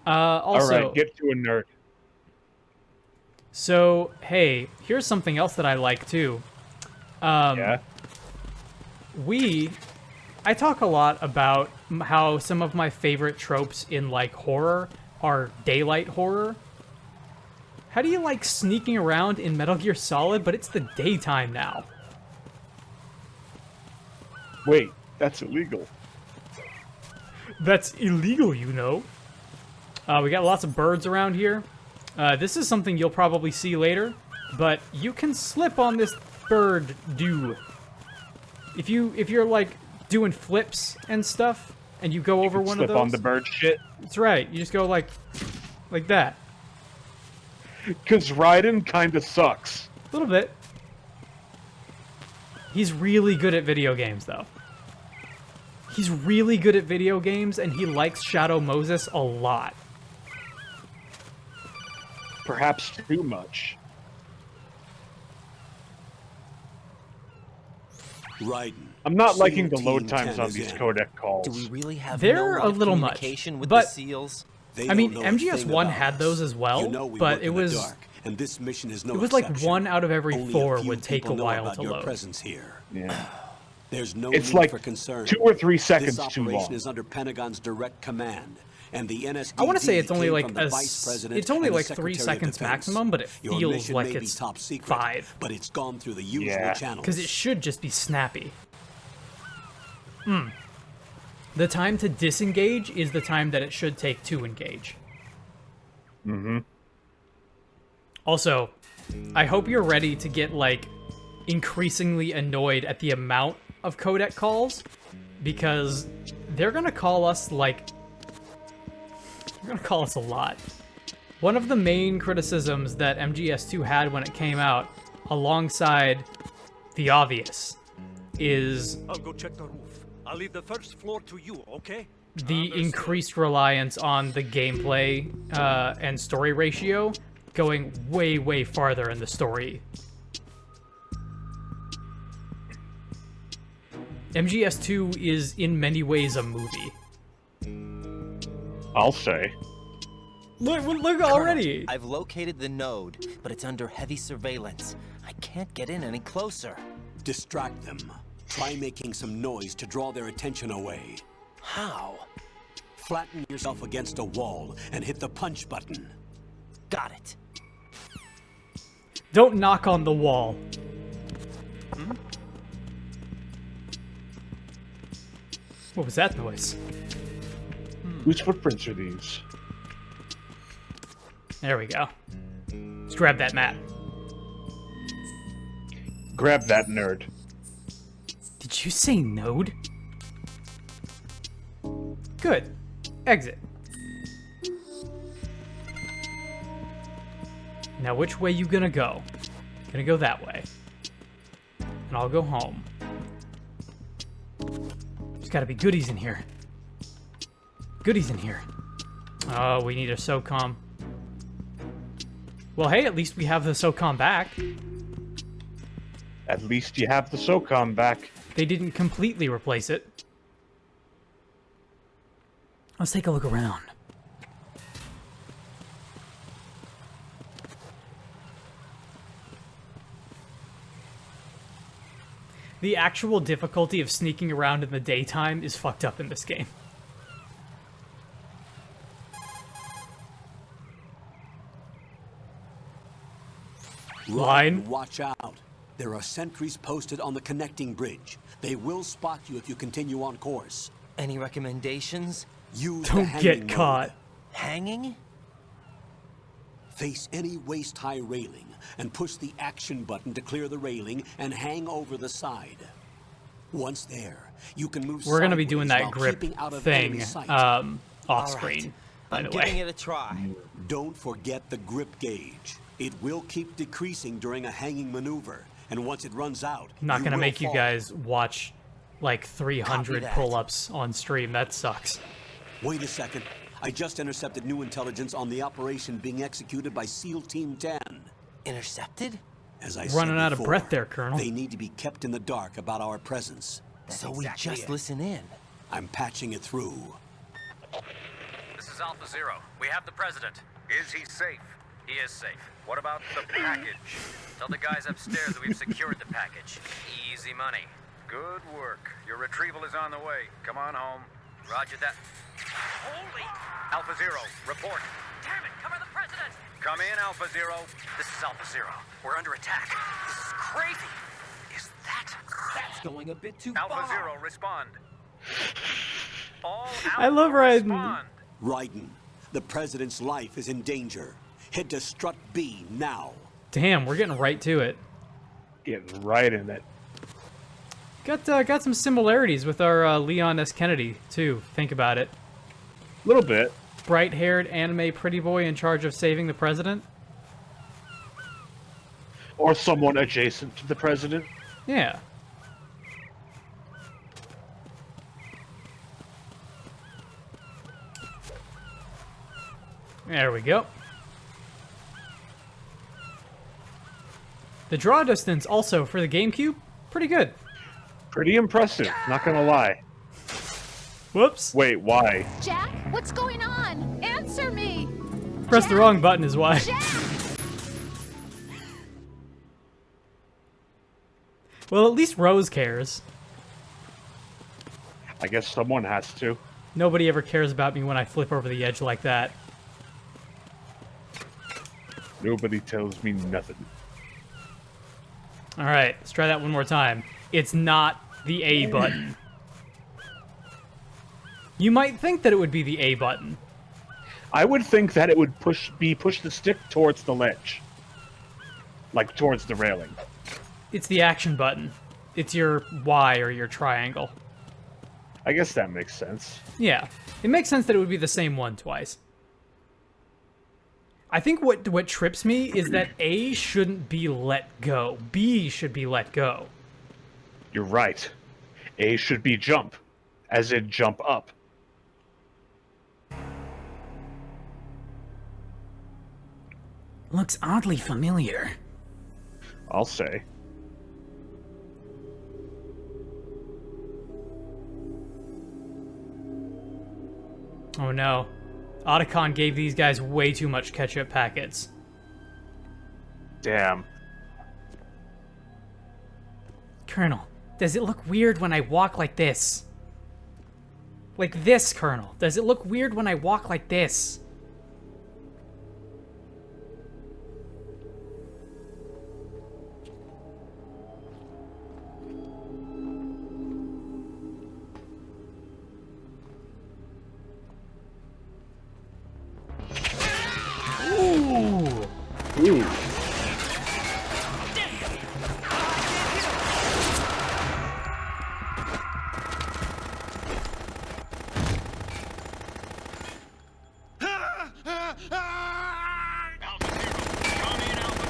Also, all right, get to a nerd. So, hey, here's something else that I like too. Yeah. I talk a lot about how some of my favorite tropes in like horror are daylight horror. How do you like sneaking around in Metal Gear Solid, but it's the daytime now? Wait, that's illegal. That's illegal, you know. We got lots of birds around here. This is something you'll probably see later, but you can slip on this bird dew. If you're like doing flips and stuff, and you go over one of those. Slip on the bird shit. That's right. You just go like that. Because Raiden kind of sucks. A little bit. He's really good at video games, though. He's really good at video games, and he likes Shadow Moses a lot. Perhaps too much. Raiden. I'm not liking the load times on these codec calls. Do we really have They're no a little much, with but the seals? I mean, MGS1 had those as well, but it was and this mission is no it was like exception. 1 out of every Only 4 a few would take a people know while about to your load. presence here. Yeah. There's no It's need like for concern. 2 or 3 seconds this too operation long. is under Pentagon's direct command, and the NSDD I want to say it's only came like from the Vice President it's only and the like 3 Secretary of seconds Defense. maximum, but it Your feels mission like may be it's top secret, 5. but it's gone through the usual Yeah. channels. Because it should just be snappy. The time to disengage is the time that it should take to engage. Mm-hmm. Also, I hope you're ready to get, like, increasingly annoyed at the amount of codec calls, because they're gonna call us, like... They're gonna call us a lot. One of the main criticisms that MGS2 had when it came out, alongside the obvious, is... I'll go check the roof. I'll leave the first floor to you, okay? The increased reliance on the gameplay and story ratio going way, way farther in the story. MGS2 is in many ways a movie. I'll say. Look already! I've located the node, but it's under heavy surveillance. I can't get in any closer. Distract them. Try making some noise to draw their attention away. How? Flatten yourself against a wall and hit the punch button. Got it. Don't knock on the wall. What was that noise? Whose footprints are these? There we go. Let's grab that map. Grab that nerd. Did you say node? Good. Exit. Now which way you gonna go? Gonna go that way. And I'll go home. There's gotta be goodies in here. Goodies in here. Oh, we need a SOCOM. Well, hey, at least we have the SOCOM back. At least you have the SOCOM back. They didn't completely replace it. Let's take a look around. The actual difficulty of sneaking around in the daytime is fucked up in this game. Line. Watch out. There are sentries posted on the connecting bridge. They will spot you if you continue on course. Any recommendations? Use the Don't hanging get mode. caught. Hanging? Face any waist-high railing and push the action button to clear the railing and hang over the side. Once there, you can move We're gonna be doing sideways that while grip keeping out of thing enemy sight. off All screen, right. by I'm the giving way. it a try. Don't forget the grip gauge. It will keep decreasing during a hanging maneuver, and once it runs out, I'm not gonna will make you fall. guys watch like 300 Copy that. pull-ups on stream. That sucks. Wait a second. I just intercepted new intelligence on the operation being executed by SEAL Team 10. Intercepted? As I Running said out of before, breath there, Colonel. They need to be kept in the dark about our presence. So we just listen in. I'm patching it through. This is Alpha Zero. We have the president. Is he safe? He is safe. What about the package? Tell the guys upstairs that we've secured the package. Easy money. Good work. Your retrieval is on the way. Come on home. Roger that. Holy! Alpha Zero, report. Damn it! Cover the president! Come in, Alpha Zero. This is Alpha Zero. We're under attack. This is crazy. Is that? That's going a bit too Alpha far. Zero, respond. All I love Alpha, Raiden. respond. Raiden, the president's life is in danger. Head to Strut B now. Damn, we're getting right to it. Getting right in it. Got some similarities with our Leon S. Kennedy, too. Think about it. A little bit. Bright-haired anime pretty boy in charge of saving the president. Or someone adjacent to the president. Yeah. There we go. The draw distance also for the GameCube, pretty good. Pretty impressive, not gonna lie. Whoops. Wait, why? Jack, what's going on? Answer me! Press the wrong button is why. Jack! Well, at least Rose cares. I guess someone has to. Nobody ever cares about me when I flip over the edge like that. Nobody tells me nothing. Alright, let's try that one more time. It's not the A button. You might think that it would be the A button. I would think that it would push the stick towards the ledge. Like towards the railing. It's the action button. It's your Y or your triangle. I guess that makes sense. Yeah, it makes sense that it would be the same one twice. I think what trips me is that A shouldn't be let go. B should be let go. You're right. A should be jump. As in jump up. Looks oddly familiar. I'll say. Oh no. Otacon gave these guys way too much ketchup packets. Damn. Colonel, does it look weird when I walk like this? Like this, Colonel. Does it look weird when I walk like this? Ooh.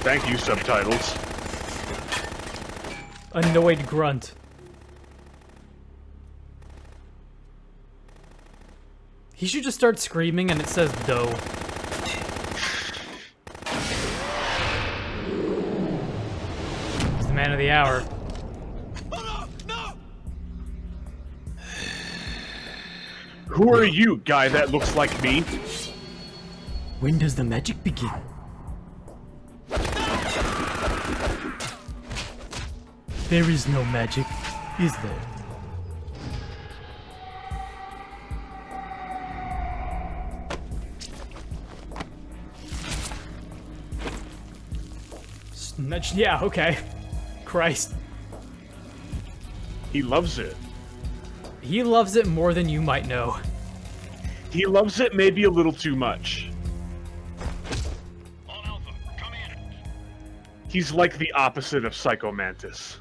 Thank you, subtitles. Annoyed grunt. He should just start screaming and it says dough. He's the man of the hour. Who are you, guy that looks like me? When does the magic begin? There is no magic, is there? Yeah, okay. Christ. He loves it. He loves it more than you might know. He loves it maybe a little too much. On Alpha, come in. He's like the opposite of Psycho Mantis.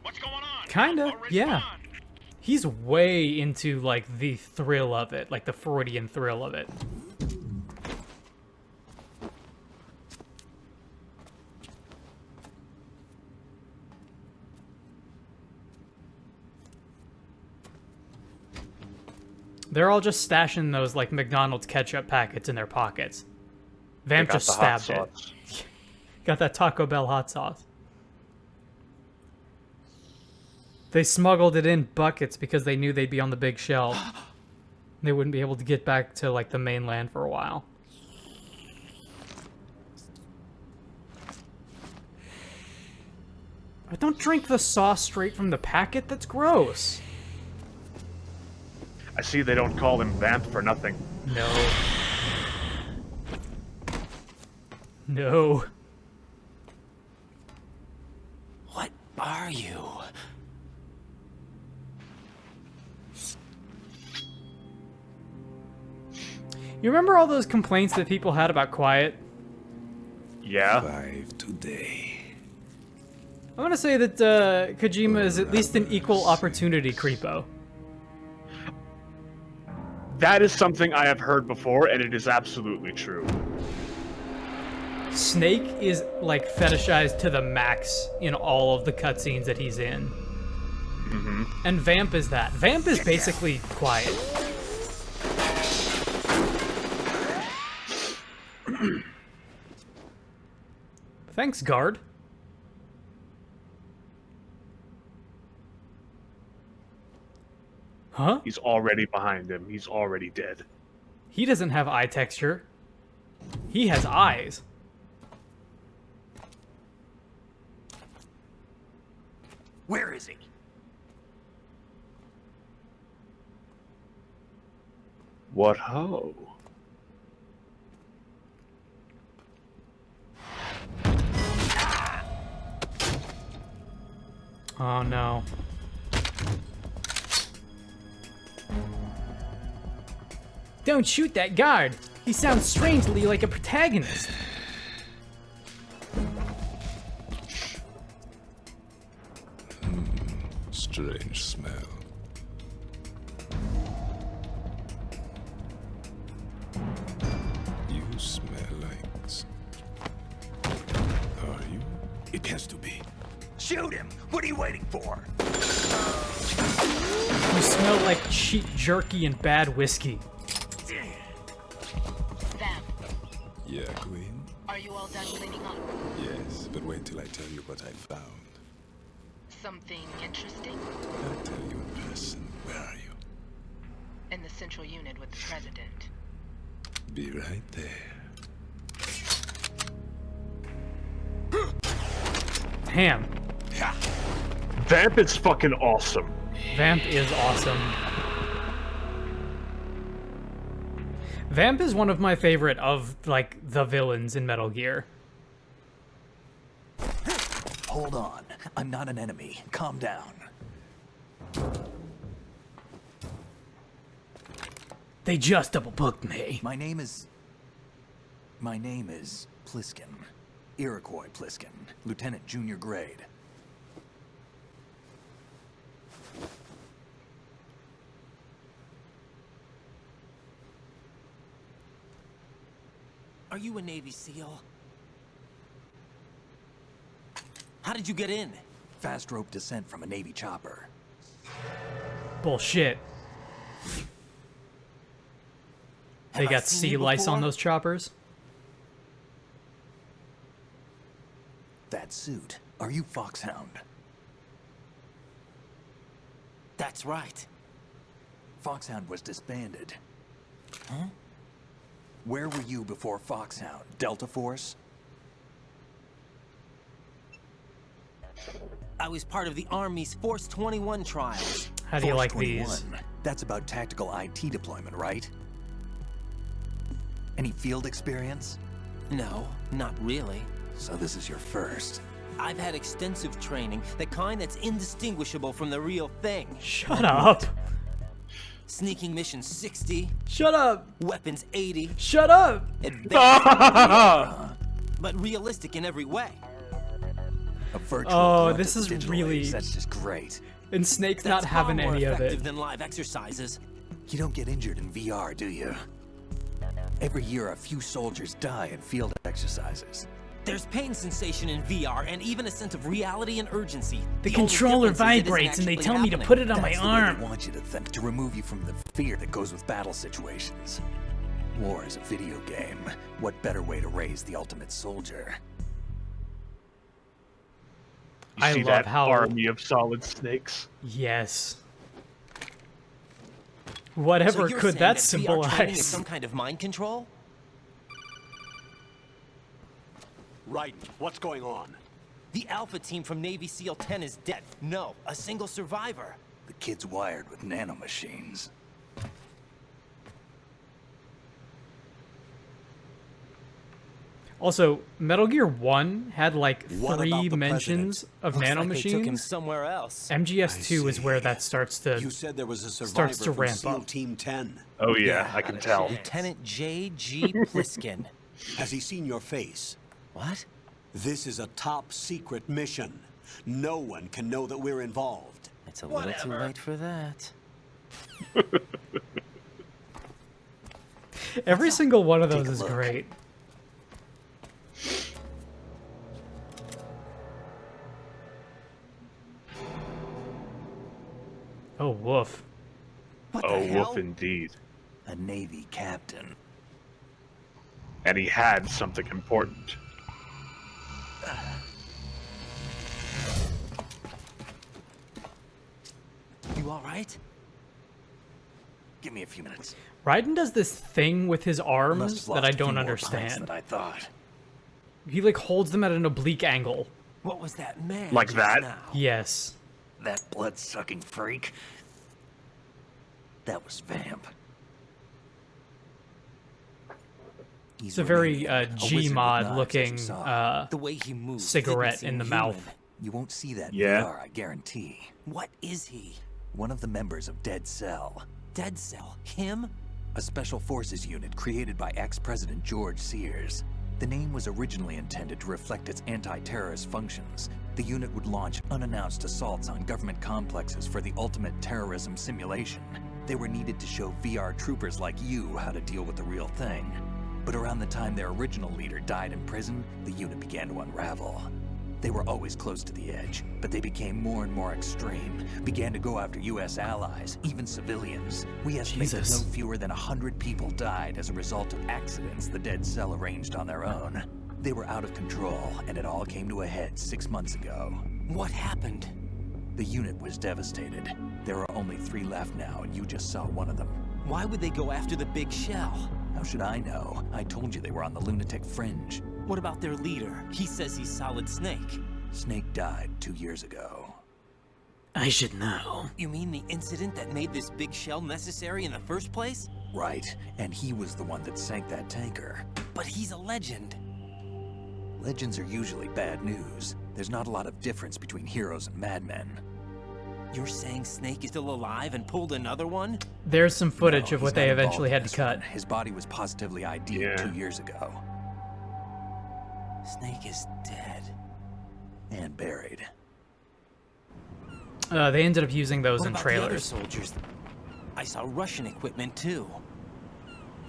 What's going on? Kinda, Alpha, yeah. respond. He's way into, like, the thrill of it. Like, the Freudian thrill of it. They're all just stashing those like McDonald's ketchup packets in their pockets. Vamp They got just the hot stabbed it. sauce. Got that Taco Bell hot sauce. They smuggled it in buckets because they knew they'd be on the big shelf. They wouldn't be able to get back to like the mainland for a while. But don't drink the sauce straight from the packet. That's gross. I see they don't call him Vamp for nothing. No. No. What are you? You remember all those complaints that people had about Quiet? Yeah. 5 today. I want to say that Kojima is at least an equal opportunity creepo. That is something I have heard before, and it is absolutely true. Snake is like fetishized to the max in all of the cutscenes that he's in. And Vamp is that. Vamp is basically Quiet. Thanks, guard. Huh? He's already behind him. He's already dead. He doesn't have eye texture. He has eyes. Where is he? What ho? Oh no. Don't shoot that guard! He sounds strangely like a protagonist. Strange smell. You smell like... Are you? It has to be. Shoot him! What are you waiting for? You smell like cheap jerky and bad whiskey. Vamp, Yeah, Queen? are you all done cleaning up? Yes, but wait till I tell you what I found. Something interesting? I'll tell you in person. Where are you? In the central unit with the president. Be right there. Damn. Vamp is fucking awesome. Vamp is awesome. Vamp is one of my favorite of, like, the villains in Metal Gear. Hold on. I'm not an enemy. Calm down. They just double-booked me. My name is Pliskin. Iroquois Pliskin. Lieutenant Junior Grade. Are you a Navy SEAL? How did you get in? Fast rope descent from a Navy chopper. Bullshit. They Have I got seen sea you lice on before? those choppers. That suit. Are you Foxhound? That's right. Foxhound was disbanded. Huh? Where were you before Foxhound? Delta Force? I was part of the Army's Force 21 trials. How do you Force like 21. these? That's about tactical IT deployment, right? Any field experience? No, not really. So this is your first. I've had extensive training, the kind that's indistinguishable from the real thing. Shut up. Sneaking mission 60, Shut up. weapons 80, Shut up. advanced, but realistic in every way. A virtual Oh, grunt this at is the digital really- age, that's just great. And Snake's That's not having far more any of effective it. than live exercises. You don't get injured in VR, do you? Every year, a few soldiers die in field exercises. There's pain sensation in VR and even a sense of reality and urgency. The only controller difference is it isn't vibrates and they actually tell me to happening. put it on my That's the way arm. they want you to think, to remove you from the fear that goes with battle situations. War is a video game. What better way to raise the ultimate soldier? You I see love that how- army of solid snakes? Yes. So Whatever you're could saying that VR training is symbolize? some kind of mind control? Raiden, what's going on? The Alpha team from Navy SEAL 10 is dead. No, a single survivor. The kid's wired with nanomachines. Also, Metal Gear 1 had like What 3 about the mentions of Looks like they took him nanomachines. somewhere else. MGS2 is where see. that starts to... You said there was a survivor starts to from ramp SEAL up. Team 10. Oh yeah, I can tell. Lieutenant J.G. Pliskin. Has he seen your face? What? This is a top secret mission. No one can know that we're involved. It's a little too late for that. Every single one of those Take a is look. great. Oh, woof. What the Oh, hell? woof indeed. A Navy captain. And he had something important. You all right? Give me a few minutes. Raiden does this thing with his Must arms have that I lost a few don't more pints understand. than I thought. He like holds them at an oblique angle. What was that man Like just that? now? Yes. That blood-sucking freak. That was Vamp. It's a very Romanian, a wizard with Gmod knives, as looking you saw. The way he moves. cigarette didn't in the seem mouth. human. You won't see that in Yeah. VR, I guarantee. What is he? One of the members of Dead Cell, Dead Cell? Him? a special forces unit created by ex-President George Sears. The name was originally intended to reflect its anti-terrorist functions. The unit would launch unannounced assaults on government complexes for the ultimate terrorism simulation. They were needed to show VR troopers like you how to deal with the real thing. But around the time their original leader died in prison, the unit began to unravel. They were always close to the edge, but they became more and more extreme, began to go after US allies, even civilians. We estimate that Jesus. no fewer than 100 people died as a result of accidents the Dead Cell arranged on their own. They were out of control, and it all came to a head 6 months ago. What happened? The unit was devastated. There are only 3 left now, and you just saw one of them. Why would they go after the big shell? How should I know? I told you they were on the lunatic fringe. What about their leader? He says he's Solid Snake. Snake died 2 years ago. I should know. You mean the incident that made this big shell necessary in the first place? Right, and he was the one that sank that tanker. But he's a legend. Legends are usually bad news. There's not a lot of difference between heroes and madmen. You're saying Snake is still alive and pulled another one? There's some footage No, of what he's they not involved eventually in had to this cut. one. His body was positively ID'd Yeah. 2 years ago. Snake is dead. And buried. They ended up using those What in about the other trailers. soldiers? I saw Russian equipment too.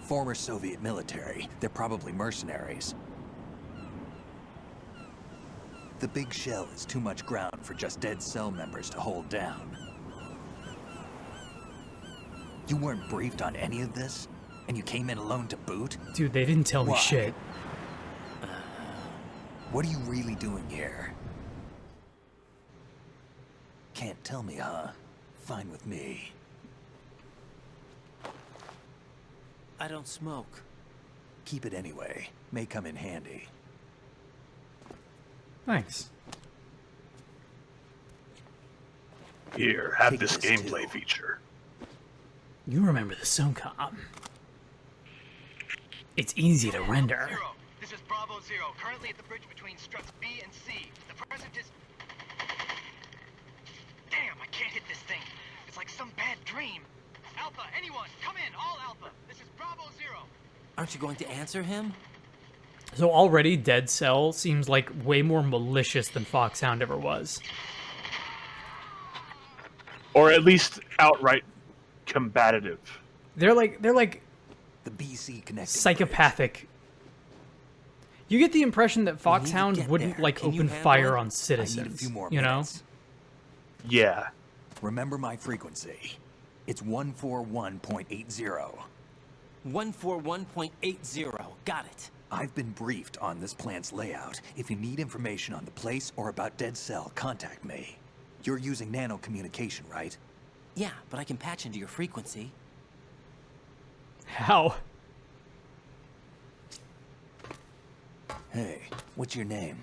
Former Soviet military. They're probably mercenaries. The big shell is too much ground for just Dead Cell members to hold down. You weren't briefed on any of this? And you came in alone to boot? Dude, they didn't tell me Why? shit. What are you really doing here? Can't tell me, huh? Fine with me. I don't smoke. Keep it anyway. May come in handy. Thanks. Here, have Take this this gameplay too. feature. You remember the SOCOM. It's easy to render. Zero. This is Bravo Zero, currently at the bridge between struts B and C. The present is... Damn, I can't hit this thing. It's like some bad dream. Alpha, anyone, come in, all Alpha. This is Bravo Zero. Aren't you going to answer him? So already Dead Cell seems like way more malicious than Foxhound ever was. Or at least outright combative. They're like The BC connected. psychopathic. You get the impression that We need to Foxhound get wouldn't there. like Can you open handle fire it? on I need a citizens. few more You know? minutes. Yeah. Remember my frequency. It's 141.80. 141.80. Got it. I've been briefed on this plant's layout. If you need information on the place or about Dead Cell, contact me. You're using nano communication, right? Yeah, but I can patch into your frequency. How? Hey, what's your name?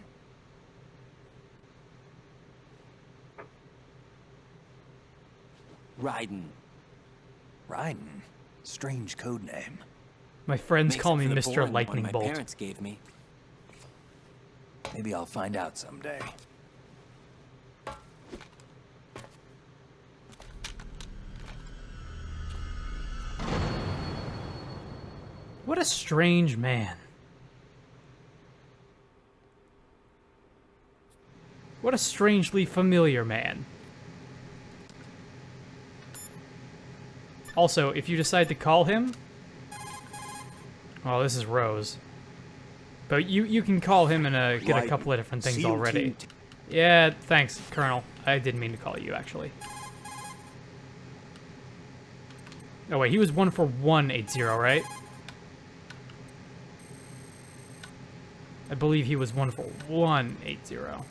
Raiden. Raiden. Strange code name. My friends Makes call up me for the Mr. boring one Lightning my Bolt. parents gave me. Maybe I'll find out someday. What a strange man. What a strangely familiar man. Also, if you decide to call him... Oh, this is Rose. But you can call him and get a couple of different things already. Yeah, thanks, Colonel. I didn't mean to call you, actually. Oh, wait, he was 14180, right? I believe he was 14180.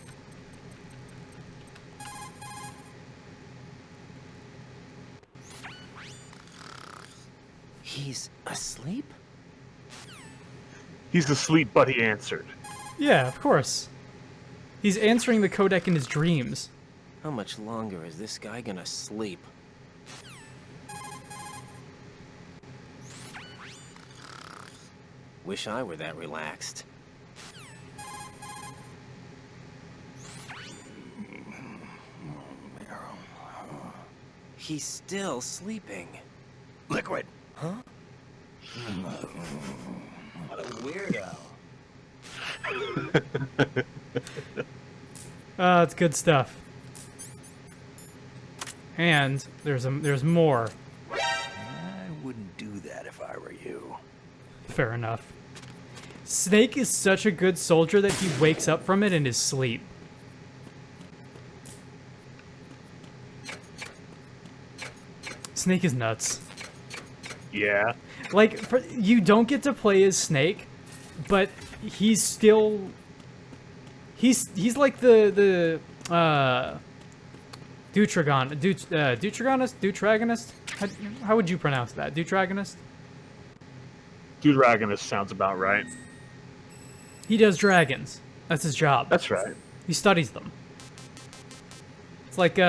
He's asleep? He's asleep, but he answered. Yeah, of course. He's answering the codec in his dreams. How much longer is this guy gonna sleep? Wish I were that relaxed. He's still sleeping. Liquid! Huh? What a weirdo. It's good stuff. And there's more. I wouldn't do that if I were you. Fair enough. Snake is such a good soldier that he wakes up from it in his sleep. Snake is nuts. Yeah. Like, you don't get to play as Snake, but he's still... He's like the Deuteragonist? How would you pronounce that? Deuteragonist? Deuteragonist sounds about right. He does dragons. That's his job. That's right. He studies them. It's like, you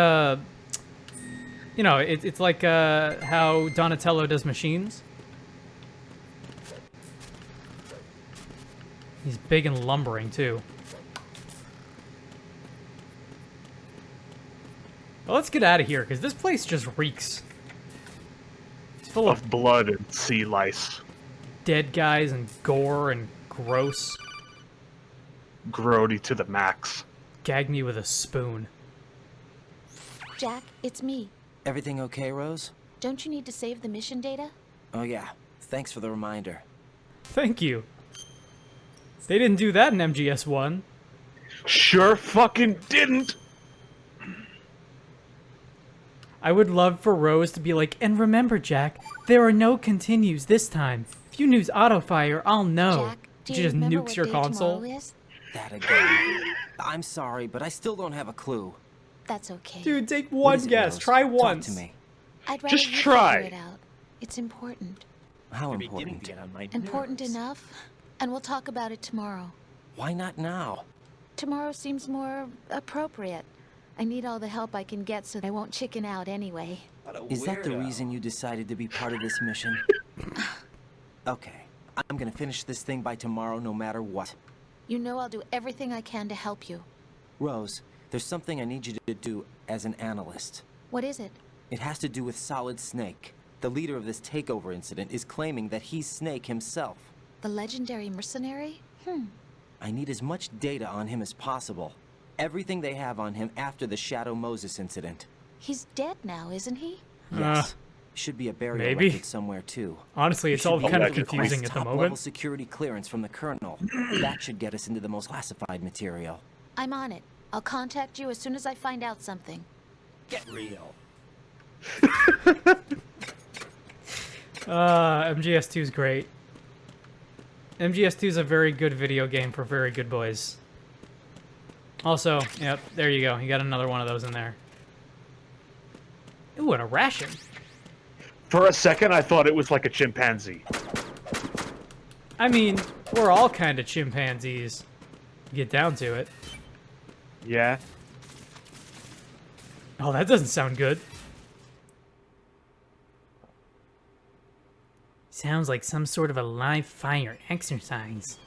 know, it's like how Donatello does machines. He's big and lumbering, too. Well, let's get out of here, because this place just reeks. It's full of blood and sea lice. Dead guys and gore and gross. Grody to the max. Gag me with a spoon. Jack, it's me. Everything okay, Rose? Don't you need to save the mission data? Oh yeah, thanks for the reminder. Thank you. They didn't do that in MGS1. Sure fucking didn't! I would love for Rose to be like, and remember, Jack, there are no continues this time. If you use autofire, I'll know. Jack, do She you just remember nukes what your day console. tomorrow is? That again. I'm sorry, but I still don't have a clue. That's okay. Dude, take What one is it, guess. Rose? Try Talk once. to me. I'd rather Just you try. figure it out. It's important. How important? Important enough, and we'll talk about it tomorrow. Why not now? Tomorrow seems more appropriate. I need all the help I can get so I won't chicken out anyway. Is that the reason you decided to be part of this mission? Okay, I'm gonna finish this thing by tomorrow no matter what. You know I'll do everything I can to help you. Rose, there's something I need you to do as an analyst. What is it? It has to do with Solid Snake. The leader of this takeover incident is claiming that he's Snake himself. The legendary mercenary? I need as much data on him as possible. Everything they have on him after the Shadow Moses incident. He's dead now, isn't he? Yes. Should be a barrier Maybe. elected somewhere too. Honestly, We it's should all be kind of able to confusing request at the top-level moment. security clearance from the Colonel. That should get us into the most classified material. I'm on it. I'll contact you as soon as I find out something. Get real. MGS2 is great. MGS2 is a very good video game for very good boys. Also, yep, there you go. You got another one of those in there. Ooh, and a ration. For a second, I thought it was like a chimpanzee. I mean, we're all kind of chimpanzees. Get down to it. Yeah. Oh, that doesn't sound good. Sounds like some sort of a live fire exercise.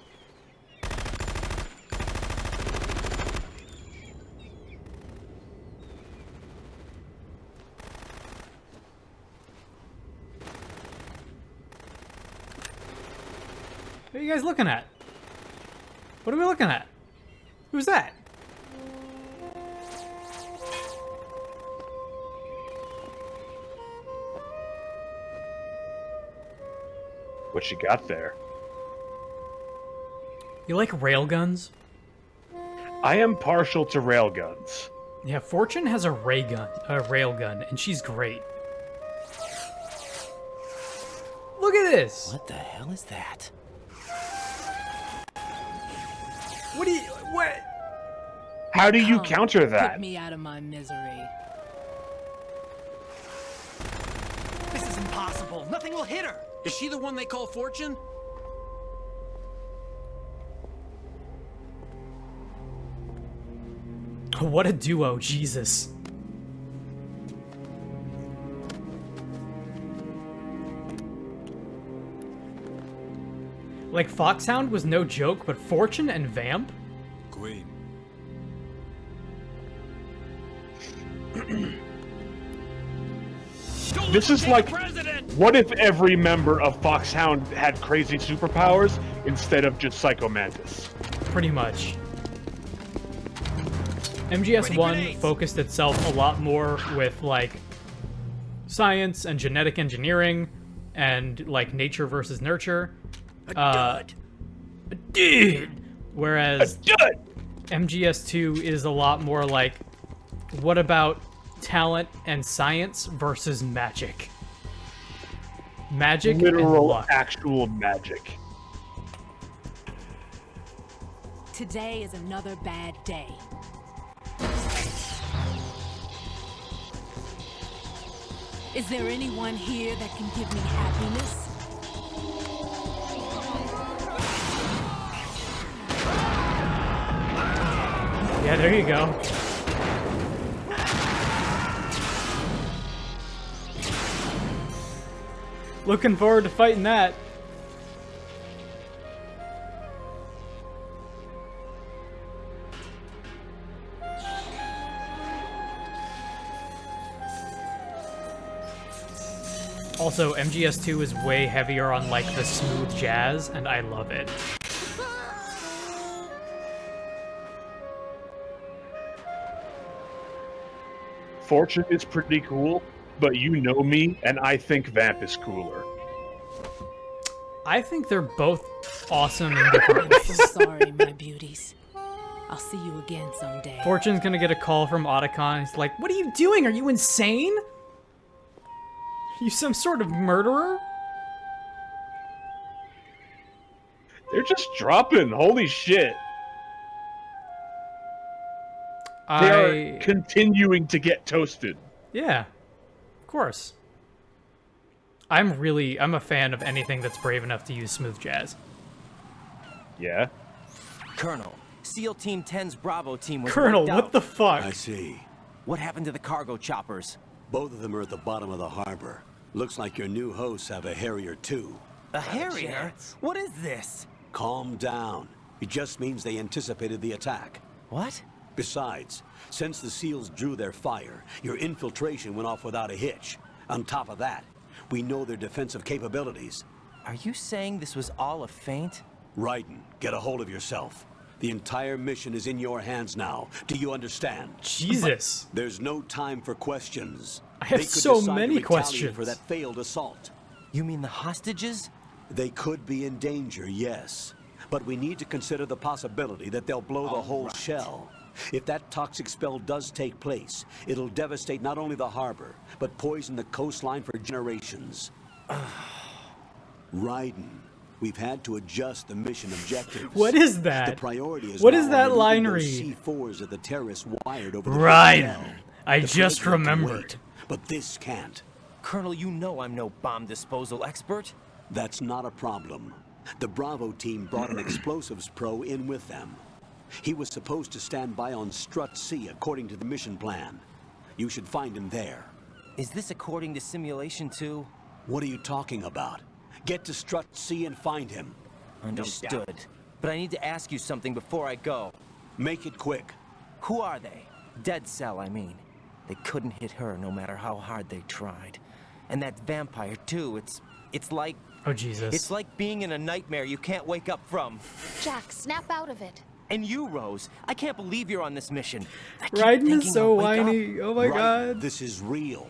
What are you guys looking at? What are we looking at? Who's that? What you got there? You like railguns? I am partial to railguns. Yeah, Fortune has a railgun, and she's great. Look at this! What the hell is that? What? How do you Come, counter that? Put me out of my misery. This is impossible. Nothing will hit her. Is she the one they call Fortune? What a duo, Jesus. Like, Foxhound was no joke, but Fortune and Vamp? Queen. This is like, what if every member of Foxhound had crazy superpowers instead of just Psycho Mantis? Pretty much. MGS1 focused itself a lot more with, like, science and genetic engineering and, like, nature versus nurture. Dude! Whereas MGS2 is a lot more like, what about talent and science versus magic? Magic and Literal, luck. actual magic. Today is another bad day. Is there anyone here that can give me happiness? Yeah, there you go. Looking forward to fighting that. Also, MGS2 is way heavier on, like, the smooth jazz, and I love it. Fortune is pretty cool, but you know me, and I think Vamp is cooler. I think they're both awesome in different I'm so ways. sorry, my beauties. I'll see you again someday. Fortune's gonna get a call from Otacon. He's like, "What are you doing? Are you insane? Are you some sort of murderer?" They're just dropping. Holy shit. They are continuing to get toasted. Yeah, of course. I'm a fan of anything that's brave enough to use smooth jazz. Yeah. Colonel, SEAL Team 10's Bravo team was Colonel, wiped what out. the fuck? I see. What happened to the cargo choppers? Both of them are at the bottom of the harbor. Looks like your new hosts have a Harrier too. A Harrier? What is this? Calm down. It just means they anticipated the attack. What? Besides, since the SEALs drew their fire, your infiltration went off without a hitch. On top of that, we know their defensive capabilities. Are you saying this was all a feint? Raiden, get a hold of yourself. The entire mission is in your hands now. Do you understand? Jesus. There's no time for questions. I have They could so decide to many retaliate questions. for that failed assault. You mean the hostages? They could be in danger, yes. But we need to consider the possibility that they'll blow the whole shell. If that toxic spell does take place, it'll devastate not only the harbor, but poison the coastline for generations. Raiden, we've had to adjust the mission objectives. What is that? The priority is What now is that on line removing read? those C4s that the terrorists wired over the Raiden, shell. I The just President can remembered. wait, but this can't. Colonel, you know I'm no bomb disposal expert. That's not a problem. The Bravo team brought an explosives pro in with them. He was supposed to stand by on Strut C according to the mission plan. You should find him there. Is this according to simulation too? What are you talking about? Get to Strut C and find him. Understood. But I need to ask you something before I go. Make it quick. Who are they? Dead Cell, I mean. They couldn't hit her no matter how hard they tried. And that vampire too, it's like... Oh, Jesus. It's like being in a nightmare you can't wake up from. Jack, snap out of it. And you, Rose, I can't believe you're on this mission. I keep Raiden thinking is so I'll wake up. whiny. Oh my Right, god. this is real.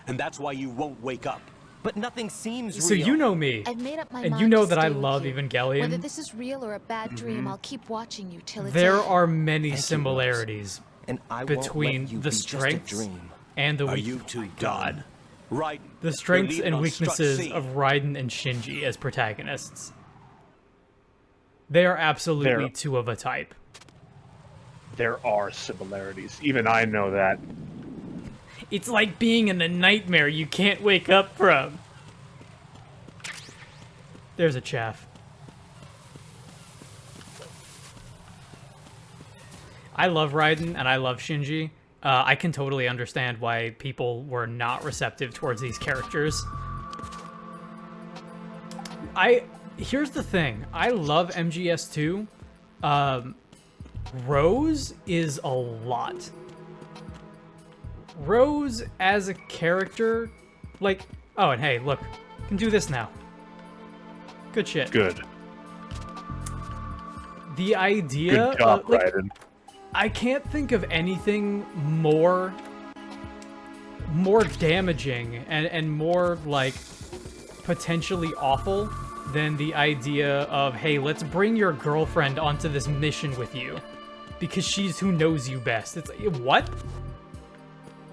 And that's why you won't wake up. But nothing seems So real. you know me. I've made up my And mind you know to that I stay with love you. Evangelion. Whether this is real or a bad dream, I'll keep watching you till it's There over. are many Thank you, similarities and I won't between let you the be just a strengths dream. and the Are weak. you two God. done? Raiden. The strengths you're and leaving on Strut weaknesses C. of Raiden and Shinji as protagonists. They are absolutely There- two of a type. There are similarities. Even I know that. It's like being in a nightmare you can't wake up from. There's a chaff. I love Raiden and I love Shinji. I can totally understand why people were not receptive towards these characters. Here's the thing. I love MGS2. Rose is a lot. Rose as a character, like, oh, and hey, look, can do this now. Good shit. Good. The idea, Good job, like, Raiden. I can't think of anything more damaging and more like potentially awful than the idea of, hey, let's bring your girlfriend onto this mission with you because she's who knows you best. It's like, what?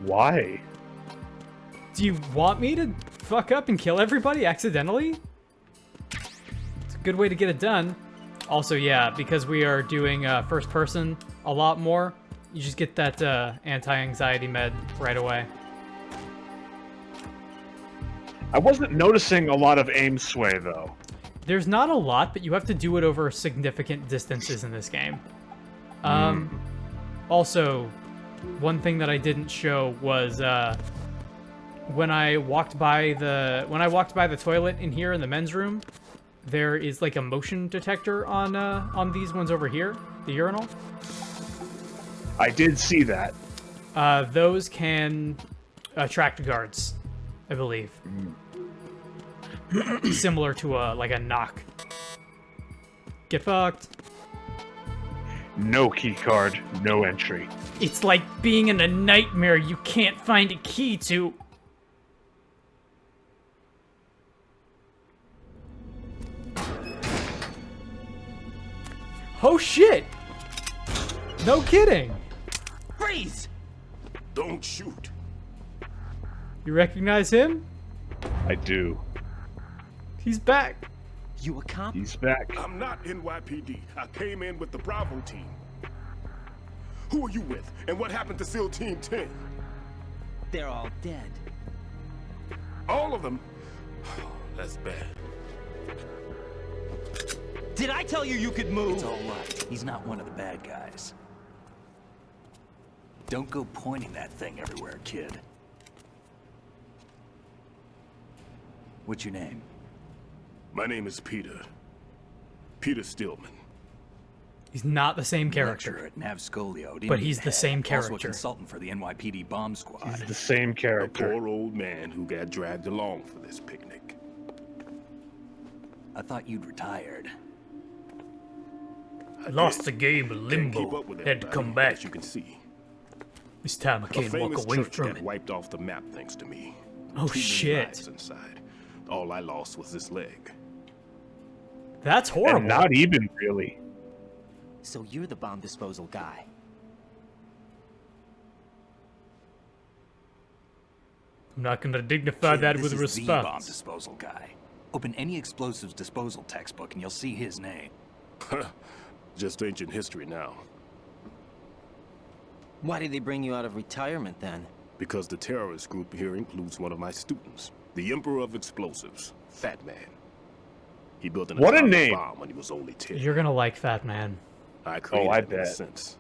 Why? Do you want me to fuck up and kill everybody accidentally? It's a good way to get it done. Also, yeah, because we are doing first person a lot more, you just get that anti-anxiety med right away. I wasn't noticing a lot of aim sway, though. There's not a lot, but you have to do it over significant distances in this game. Also, one thing that I didn't show was when I walked by the toilet in here in the men's room, there is like a motion detector on these ones over here, the urinal. I did see that. Those can attract guards, I believe. Similar to like a knock. Get fucked. No key card, no entry. It's like being in a nightmare you can't find a key to. Oh shit! No kidding! Freeze! Don't shoot. You recognize him? I do. He's back. You a cop? He's back. I'm not NYPD. I came in with the Bravo team. Who are you with? And what happened to SEAL Team 10? They're all dead. All of them? That's bad. Did I tell you you could move? It's all right. He's not one of the bad guys. Don't go pointing that thing everywhere, kid. What's your name? My name is Peter. Peter Stillman. He's not the same Lecturer character. at Nav Scolio, But he's the same Also a character. consultant for the NYPD bomb squad. He's the same A character. poor old man who got dragged along for this picnic. I thought you'd retired. Lost the game of Can't keep Limbo. up with Had to everybody, come back. as you can see. This time I A can't walk famous away church from got it. wiped off the map thanks to me. Oh, 2 million shit. lives inside. All I lost was this leg. That's horrible. And not even really. So you're the bomb disposal guy. I'm not gonna dignify that This with is the bomb response. disposal guy. Open any explosives disposal textbook and you'll see his name. Just ancient history now. Why did they bring you out of retirement then? Because the terrorist group here includes one of my students, the Emperor of Explosives, Fat Man. He built an What a atomic name. bomb when he was only 10. You're gonna like Fat Man. I created I it in a bet. sense.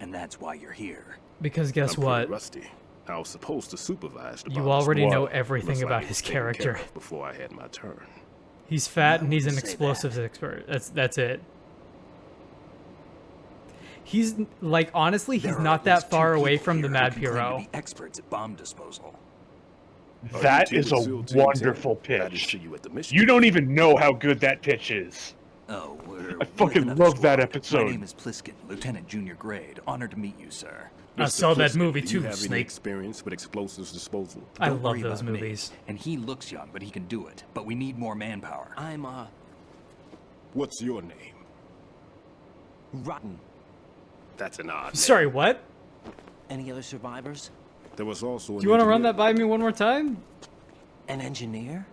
And that's why you're here. Because guess I'm pretty what? rusty. I was supposed to supervise the You bomb already squad. know everything Looks like about it his was taken care character. of before I had my turn. He's fat and he's an wouldn't say explosives expert. That's it. He's like honestly, he's There are not at that least 2 far away people from here the who Mad can claim to Hero. be experts at bomb disposal. That you is two a with SEAL Team 10? wonderful I didn't pitch. see you at the mission. You don't even know how good that pitch is. Oh, we're I with fucking another love that squad. episode. My name is Pliskin, Lieutenant Junior Grade. Honored to meet you, sir. I Mr. saw that Pliskin, movie do too, you have any Snake. experience with explosives disposal? I Don't love worry those about me. movies. And he looks young, but he can do it. But we need more manpower. I'm, What's your name? rotten. That's an odd name. Sorry, what? Any other survivors? There was also Do you want to run that by me one more time? An engineer?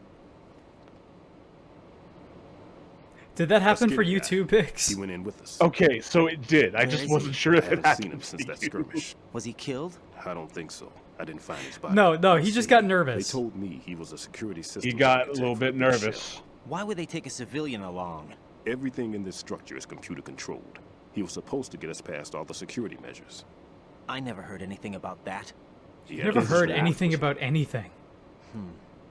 Did that happen for skinny you guy. too, Pix? He went in with us. Okay, so it did. I Where just is wasn't he? sure I that it haven't seen him happened since to that you. skirmish. Was he killed? I don't think so. I didn't find his body. No, he just got nervous. They told me he was a security system. He got a little bit nervous. Why would they take a civilian along? Everything in this structure is computer controlled. He was supposed to get us past all the security measures. I never heard anything about that. He Never had heard his anything was- about anything.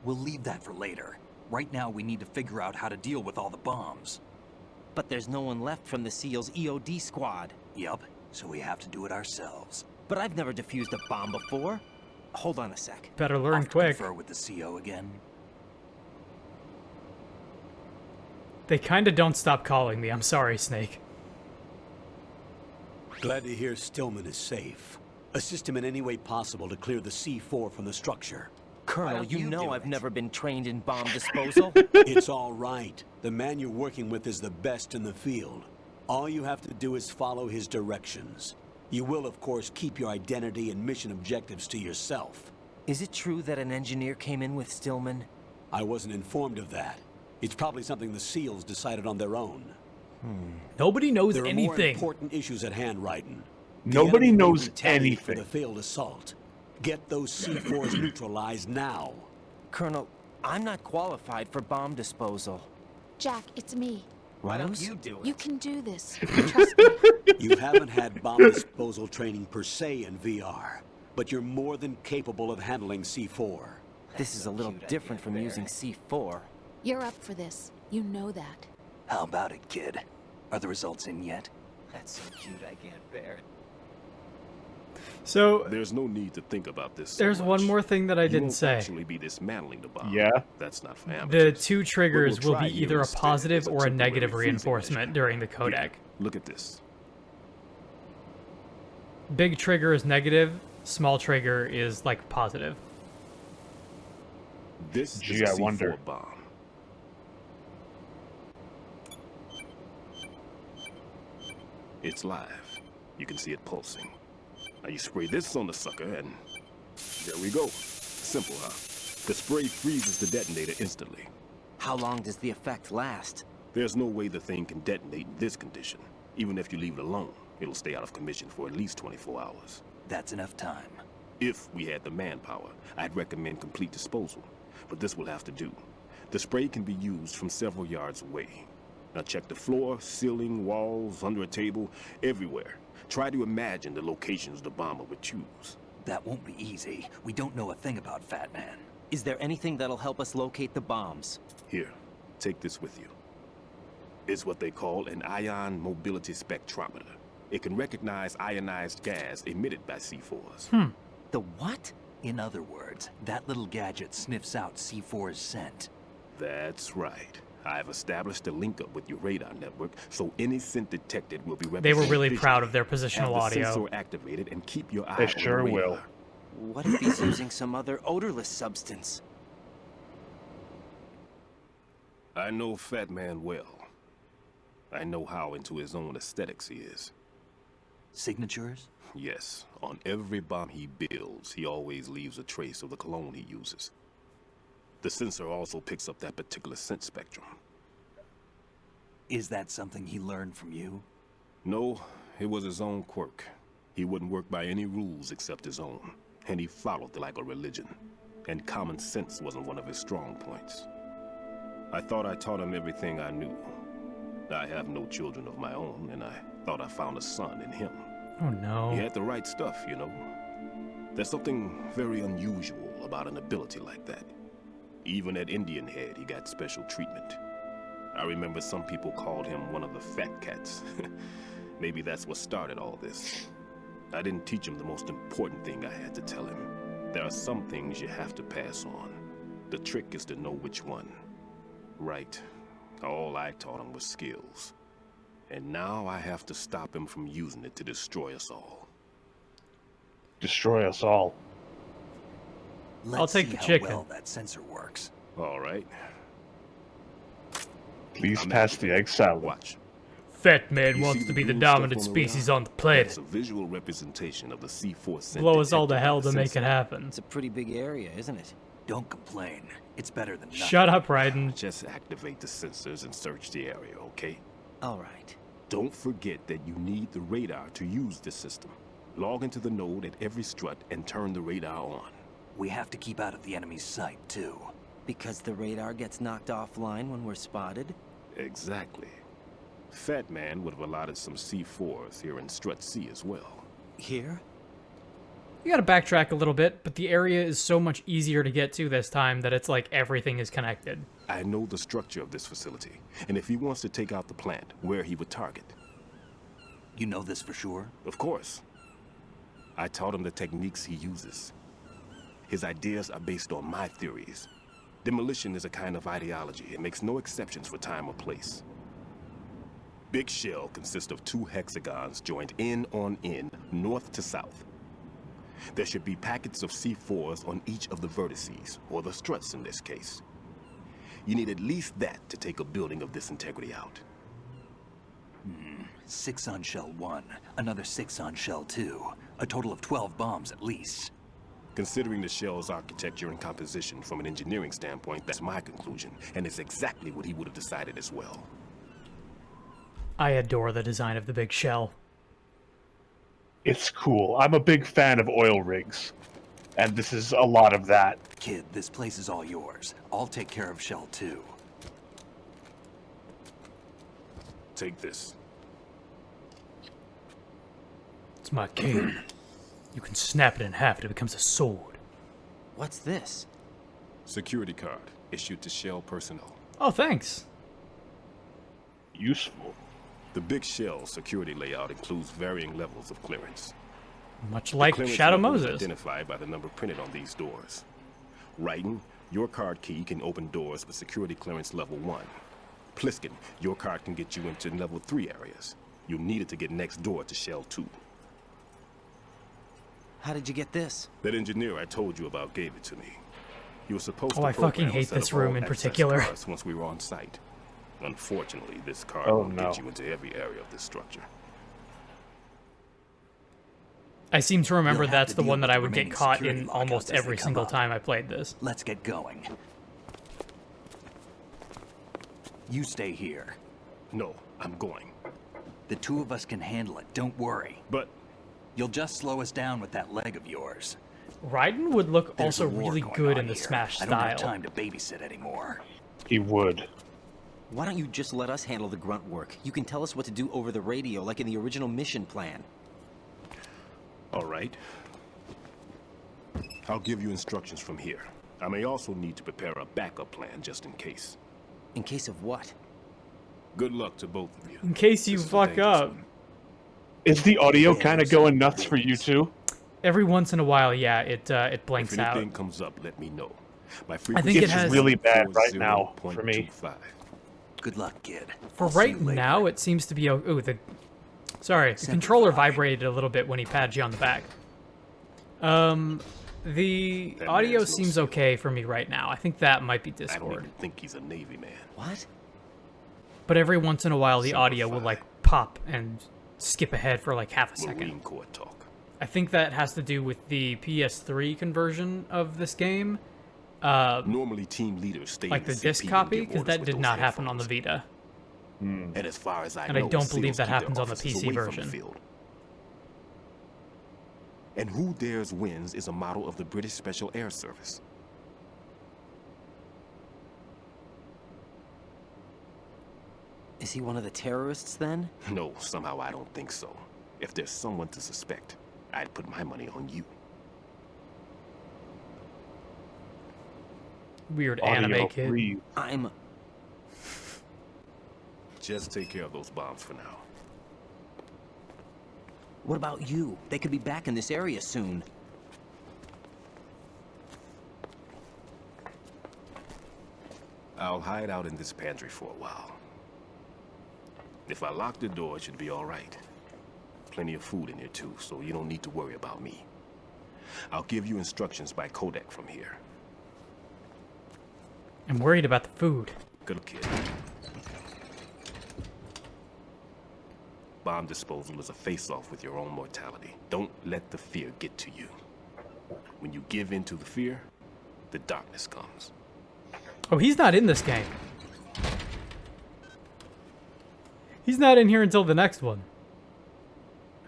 We'll leave that for later. Right now, we need to figure out how to deal with all the bombs. But there's no one left from the SEAL's EOD squad. Yup, so we have to do it ourselves. But I've never defused a bomb before. Hold on a sec. Better learn Off to quick. confer with the CO again. They kinda don't stop calling me. I'm sorry, Snake. Glad to hear Stillman is safe. Assist him in any way possible to clear the C4 from the structure. Colonel, don't you you know do I've it? never been trained in bomb disposal. It's all right. The man you're working with is the best in the field. All you have to do is follow his directions. You will, of course, keep your identity and mission objectives to yourself. Is it true that an engineer came in with Stillman? I wasn't informed of that. It's probably something the SEALs decided on their own. Nobody knows There are more anything. important issues at hand, Raiden. The Nobody enemy may knows retaliate for anything. the failed assault. Get those C4s neutralized now. Colonel, I'm not qualified for bomb disposal. Jack, it's me. Why don't you do You can do this. Trust me. You haven't had bomb disposal training per se in VR, but you're more than capable of handling C4. This is a little different from using C4. You're up for this. You know that. How about it, kid? Are the results in yet? That's so cute, I can't bear it. So There's no need to think about this. so there's one much. more thing that I You didn't won't say. actually be dismantling the bomb. Yeah? That's not for The amateurs. 2 triggers What we'll will try be here either a instead positive is a or a temporary negative freezing reinforcement measure. during the codec. Here, look at this. Big trigger is negative, small trigger is like positive. This Gee, is a I C4 wonder. bomb. It's live. You can see it pulsing. Now you spray this on the sucker and there we go. Simple, huh? The spray freezes the detonator instantly. How long does the effect last? There's no way the thing can detonate in this condition. Even if you leave it alone, it'll stay out of commission for at least 24 hours. That's enough time. If we had the manpower, I'd recommend complete disposal. But this will have to do. The spray can be used from several yards away. Now check the floor, ceiling, walls, under a table, everywhere. Try to imagine the locations the bomber would choose. That won't be easy. We don't know a thing about Fat Man. Is there anything that'll help us locate the bombs? Here, take this with you. It's what they call an ion mobility spectrometer. It can recognize ionized gas emitted by C4s. The what? In other words, that little gadget sniffs out C4's scent. That's right. I've established a link up with your radar network, so any scent detected will be represented. They were really visually. proud of their positional Have the audio. sensor activated and keep your eye They on the sure radar. will. What if he's using some other odorless substance? I know Fat Man well. I know how into his own aesthetics he is. Signatures? Yes, on every bomb he builds, he always leaves a trace of the cologne he uses. The sensor also picks up that particular scent spectrum. Is that something he learned from you? No, it was his own quirk. He wouldn't work by any rules except his own, and he followed it like a religion. And common sense wasn't one of his strong points. I thought I taught him everything I knew. I have no children of my own, and I thought I found a son in him. Oh no. He had the right stuff, you know. There's something very unusual about an ability like that. Even at Indian Head, he got special treatment. I remember some people called him one of the fat cats. Maybe that's what started all this. I didn't teach him the most important thing I had to tell him. There are some things you have to pass on. The trick is to know which one. Right. All I taught him was skills. And now I have to stop him from using it to destroy us all. Destroy us all. Let's take see the how chicken. well that sensor works. All right. Please pass the egg salad. Watch. Fat Man You wants see to the be the blue stuff dominant on the species radar? on the planet. That's a visual representation of the C4 scent Blow us all to detected hell by the to make it sensor. happen. It's a pretty big area, isn't it? Don't complain. It's better than nothing. Shut up, Raiden. Just activate the sensors and search the area, okay? All right. Don't forget that you need the radar to use this system. Log into the node at every strut and turn the radar on. We have to keep out of the enemy's sight, too. Because the radar gets knocked offline when we're spotted? Exactly. Fat Man would have allotted some C4s here in Strut C as well. Here? You gotta backtrack a little bit, but the area is so much easier to get to this time that it's like everything is connected. I know the structure of this facility, and if he wants to take out the plant, where he would target. You know this for sure? Of course. I taught him the techniques he uses. His ideas are based on my theories. Demolition is a kind of ideology. It makes no exceptions for time or place. Big Shell consists of 2 hexagons joined end on end, north to south. There should be packets of C4s on each of the vertices, or the struts in this case. You need at least that to take a building of this integrity out. 6 on Shell 1, another 6 on Shell 2. A total of 12 bombs at least. Considering the shell's architecture and composition from an engineering standpoint, that's my conclusion, and it's exactly what he would have decided as well. I adore the design of the big shell. It's cool. I'm a big fan of oil rigs. And this is a lot of that. Kid, this place is all yours. I'll take care of Shell 2. Take this. It's my cane. You can snap it in half and it becomes a sword. What's this? Security card, issued to Shell personnel. Oh, thanks. Useful. The Big Shell security layout includes varying levels of clearance. Much The like clearance Shadow level is Moses. identified by the number printed on these doors. Raiden, your card key can open doors with security clearance level 1. Pliskin, your card can get you into level 3 areas. You'll need it to get next door to Shell 2. How did you get this? That engineer I told you about gave it to me. He was supposed to Oh, I fucking program a hate set this of all room in access particular. cards once we were on site. Unfortunately, this card Oh, won't no. get you into every area of this structure. I seem to remember You'll have that's to the deal one that with I the would get remaining caught security in lockouts almost as they every come single up. time I played this. Let's get going. You stay here. No, I'm going. The 2 of us can handle it, don't worry. But You'll just slow us down with that leg of yours. Raiden would look There's also a war really going good on in the here. Smash I don't have style. time to babysit anymore. He would. Why don't you just let us handle the grunt work? You can tell us what to do over the radio, like in the original mission plan. all right. I'll give you instructions from here. I may also need to prepare a backup plan just in case. In case of what? Good luck to both of you. In case you This is a fuck dangerous up. one. Is the audio kind of going nuts for you too? Every once in a while, yeah, it If blanks out. anything comes up, let me know. My I think frequency it It's has- really bad right now for me. 40.25. Good luck, kid. For I'll see right you later. now, it seems to be... Oh, the controller vibrated a little bit when he patted you on the back. The That audio man's no seems okay for me right now. I think that might be I don't Discord. even think he's a Navy man. What? But every once in a while, the audio will, like, pop and skip ahead for, like, half a second. Marine Corps talk. I think that has to do with the PS3 conversion of this game. Normally, team leaders stay Like in the CP disc and copy, give because orders that with did those not happen on the headphones. Vita. And as far as I And I know, don't believe SEALs that keep their happens on the officers PC away from the version. field. And who dares wins is a model of the British Special Air Service. Is he one of the terrorists then? No, somehow I don't think so. If there's someone to suspect, I'd put my money on you. Weird Audio anime kid. breathe. I'm... Just take care of those bombs for now. What about you? They could be back in this area soon. I'll hide out in this pantry for a while. If I lock the door, it should be all right. Plenty of food in here too, so you don't need to worry about me. I'll give you instructions by codec from here. I'm worried about the food. Good kid. Bomb disposal is a face-off with your own mortality. Don't let the fear get to you. When you give in to the fear, the darkness comes. Oh, he's not in this game. He's not in here until the next one.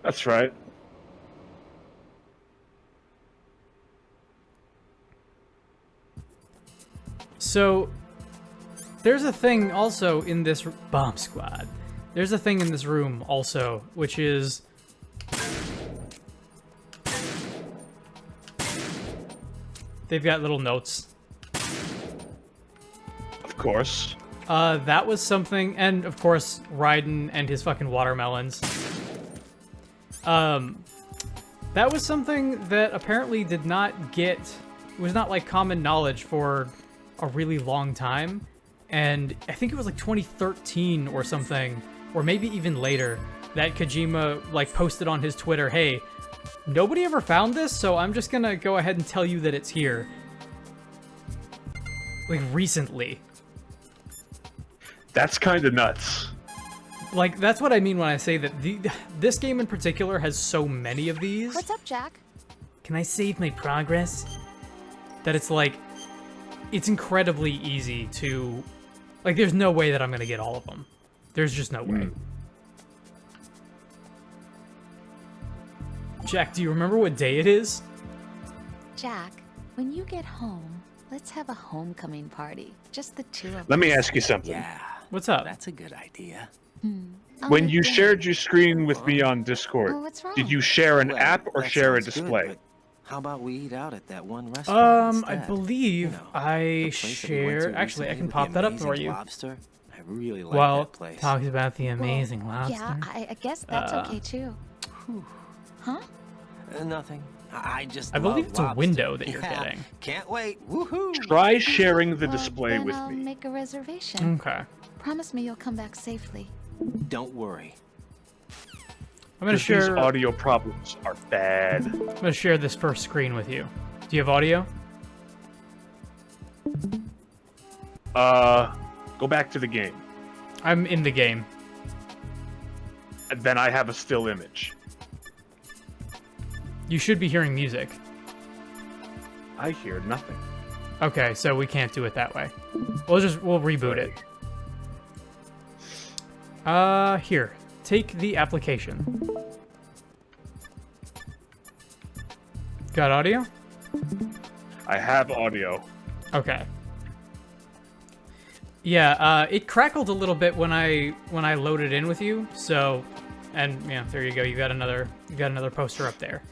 That's right. So, there's a thing also in this bomb squad. There's a thing in this room also, which is they've got little notes. Of course. That was something, and of course, Raiden and his fucking watermelons. That was something that apparently did not get, was not like common knowledge for a really long time. And I think it was like 2013 or something, or maybe even later, that Kojima like posted on his Twitter, hey, nobody ever found this, so I'm just gonna go ahead and tell you that it's here. Like recently. That's kind of nuts. Like, that's what I mean when I say that this game in particular has so many of these. What's up, Jack? Can I save my progress? That it's like, it's incredibly easy to, like, there's no way that I'm gonna get all of them. There's just no way. Jack, do you remember what day it is? Jack, when you get home, let's have a homecoming party. Just the two of us. Let me ask you something. Yeah. What's up? That's a good idea. When you shared your screen with me on Discord, Oh, what's wrong? did you share an Well, app or that share a sounds good, display? but how about we eat out at that one restaurant I instead? believe You know, I the place that we went share. to Actually, I recently can with pop the that up for amazing you. Lobster. I really like Well, that place. talks about the amazing Well, lobster. Yeah, I guess that's okay too. Huh? Nothing. I just I believe love it's a lobster. window that you're Yeah, getting. Can't wait. Woohoo! Try sharing the Well, display then with I'll me. make a reservation. Okay. Promise me you'll come back safely. Don't worry. I'm gonna 'Cause share. These audio problems are bad. I'm gonna share this first screen with you. Do you have audio? Go back to the game. I'm in the game. And then I have a still image. You should be hearing music. I hear nothing. Okay, so we can't do it that way. We'll reboot it. Here. Take the application. Got audio? I have audio. Okay. Yeah, it crackled a little bit when I loaded in with you. So, and yeah, there you go. You got another poster up there.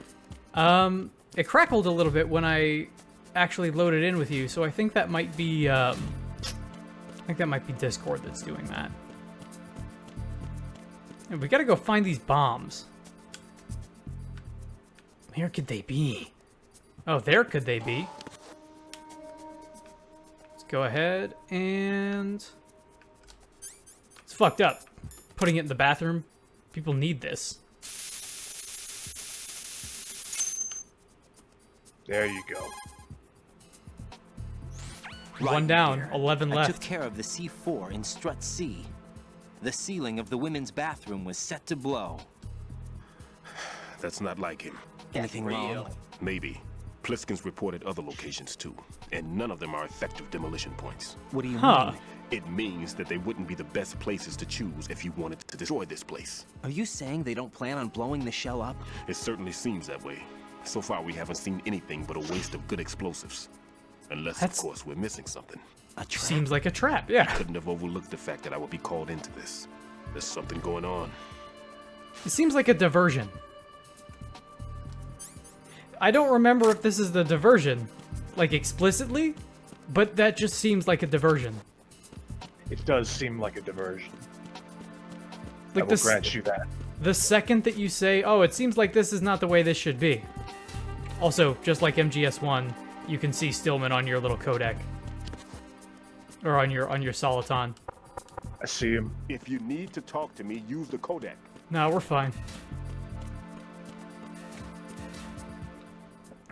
It crackled a little bit when I actually loaded in with you. So I think that might be Discord that's doing that. And we gotta go find these bombs. Where could they be? Oh, there could they be? Let's go ahead and fucked up. Putting it in the bathroom. People need this. There you go. One down, here. 11 I left. took care of the C4 in Strut C. The ceiling of the women's bathroom was set to blow. That's not like him. Anything wrong? Maybe. Pliskin's reported other locations too, and none of them are effective demolition points. What do you Huh. mean? It means that they wouldn't be the best places to choose if you wanted to destroy this place. Are you saying they don't plan on blowing the shell up? It certainly seems that way. So far, we haven't seen anything but a waste of good explosives. Unless, That's- of course, we're missing something. A trap? Seems like a trap, yeah. Couldn't have overlooked the fact that I would be called into this. There's something going on. It seems like a diversion. I don't remember if this is the diversion, like explicitly, but that just seems like a diversion. It does seem like a diversion. I Like will this, grant you that. the second that you say, "Oh, it seems like this is not the way this should be." Also, just like MGS1, you can see Stillman on your little codec, or on your Soliton. I see him. If you need to talk to me, use the codec. No, we're fine.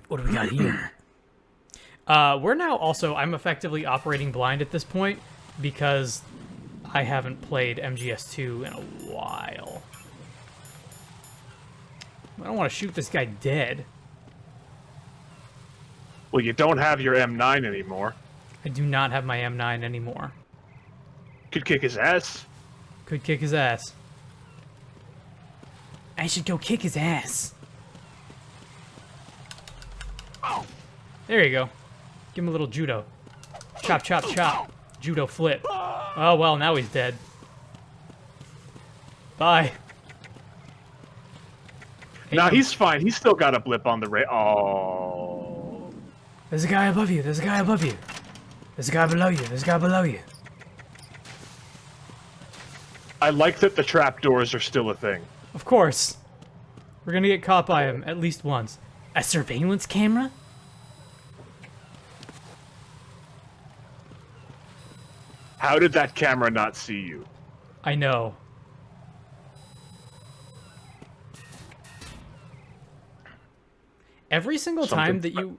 What do we got here? We're now also, I'm effectively operating blind at this point because I haven't played MGS2 in a while. I don't want to shoot this guy dead. Well, you don't have your M9 anymore. I do not have my M9 anymore. Could kick his ass. Could kick his ass. I should go kick his ass. There you go. Give him a little judo. Chop, chop, chop. Judo flip. Oh, well, now he's dead. Bye. Nah, he's fine. He's still got a blip on the Oh. There's a guy above you. There's a guy above you. There's a guy below you. There's a guy below you. I like that the trapdoors are still a thing. Of course. We're gonna get caught by him at least once. A surveillance camera? How did that camera not see you? I know. Every single time that you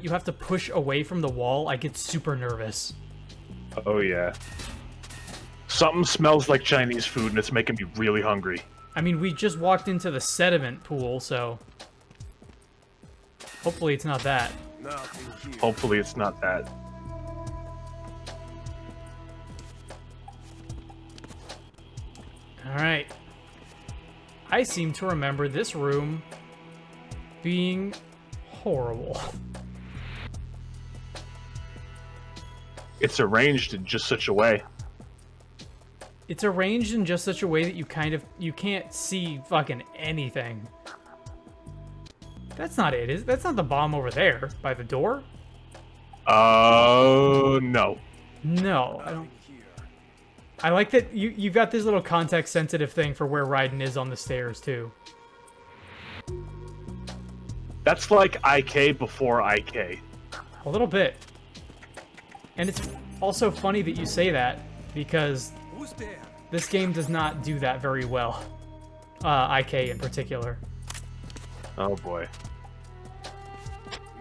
have to push away from the wall, I get super nervous. Oh, yeah. Something smells like Chinese food, and it's making me really hungry. I mean, we just walked into the sediment pool, so hopefully it's not that. Hopefully it's not that. Alright. I seem to remember this room being horrible. It's arranged in just such a way. It's arranged in just such a way that you can't see fucking anything. That's not it, that's not the bomb over there by the door? No. No, I don't. I like that you've got this little context sensitive thing for where Raiden is on the stairs too. That's like IK before IK. A little bit. And it's also funny that you say that because this game does not do that very well. IK in particular. Oh boy.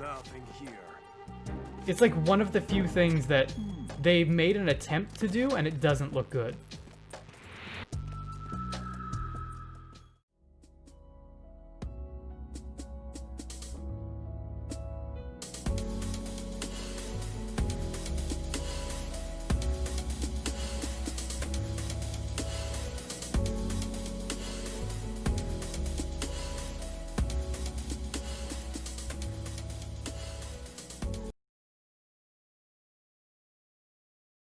Nothing here. It's like one of the few things that they made an attempt to do and it doesn't look good.